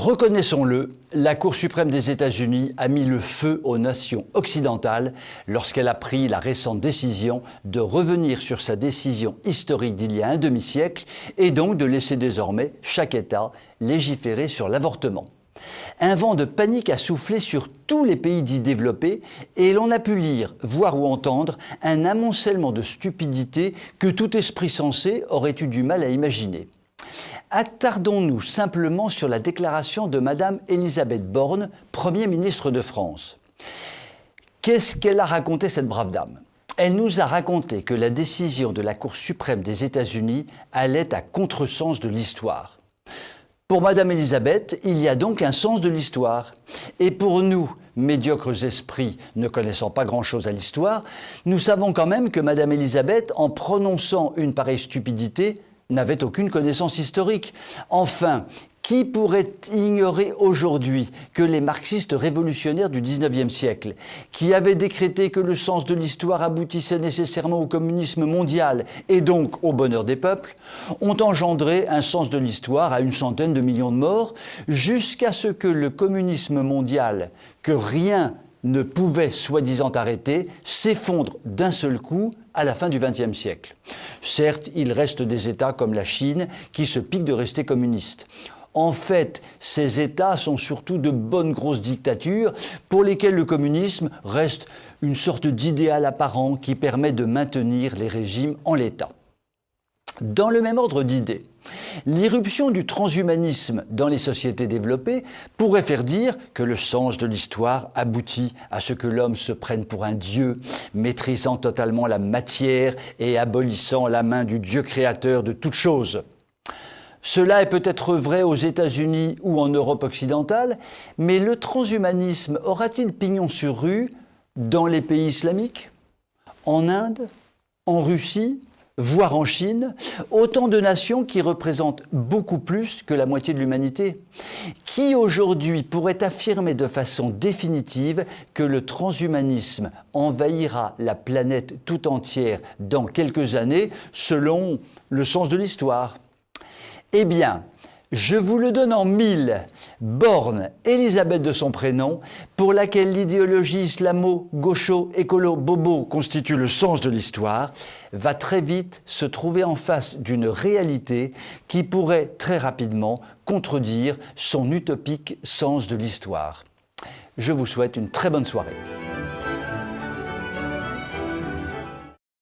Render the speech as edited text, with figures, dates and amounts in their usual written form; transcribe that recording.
Reconnaissons-le, la Cour suprême des États-Unis a mis le feu aux nations occidentales lorsqu'elle a pris la récente décision de revenir sur sa décision historique d'il y a un demi-siècle et donc de laisser désormais chaque État légiférer sur l'avortement. Un vent de panique a soufflé sur tous les pays dits développés et l'on a pu lire, voir ou entendre un amoncellement de stupidité que tout esprit sensé aurait eu du mal à imaginer. Attardons-nous simplement sur la déclaration de Madame Elisabeth Borne, Premier ministre de France. Qu'est-ce qu'elle a raconté, cette brave dame ? Elle nous a raconté que la décision de la Cour suprême des États-Unis allait à contresens de l'histoire. Pour Madame Elisabeth, il y a donc un sens de l'histoire. Et pour nous, médiocres esprits ne connaissant pas grand-chose à l'histoire, nous savons quand même que Madame Elisabeth, en prononçant une pareille stupidité, n'avait aucune connaissance historique. Enfin, qui pourrait ignorer aujourd'hui que les marxistes révolutionnaires du XIXe siècle, qui avaient décrété que le sens de l'histoire aboutissait nécessairement au communisme mondial et donc au bonheur des peuples, ont engendré un sens de l'histoire à 100 de millions de morts, jusqu'à ce que le communisme mondial, que rien ne pouvait soi-disant arrêter, s'effondre d'un seul coup à la fin du XXe siècle. Certes, il reste des États comme la Chine qui se piquent de rester communistes. En fait, ces États sont surtout de bonnes grosses dictatures pour lesquelles le communisme reste une sorte d'idéal apparent qui permet de maintenir les régimes en l'état. Dans le même ordre d'idées, l'irruption du transhumanisme dans les sociétés développées pourrait faire dire que le sens de l'histoire aboutit à ce que l'homme se prenne pour un dieu, maîtrisant totalement la matière et abolissant la main du Dieu créateur de toutes choses. Cela est peut-être vrai aux États-Unis ou en Europe occidentale, mais le transhumanisme aura-t-il pignon sur rue dans les pays islamiques, en Inde, en Russie, voire en Chine, autant de nations qui représentent beaucoup plus que la moitié de l'humanité. Qui aujourd'hui pourrait affirmer de façon définitive que le transhumanisme envahira la planète tout entière dans quelques années selon le sens de l'histoire ? Eh bien, je vous le donne en 1000, Borne, Elisabeth de son prénom, pour laquelle l'idéologie islamo-gaucho-écolo-bobo constitue le sens de l'histoire, va très vite se trouver en face d'une réalité qui pourrait très rapidement contredire son utopique sens de l'histoire. Je vous souhaite une très bonne soirée.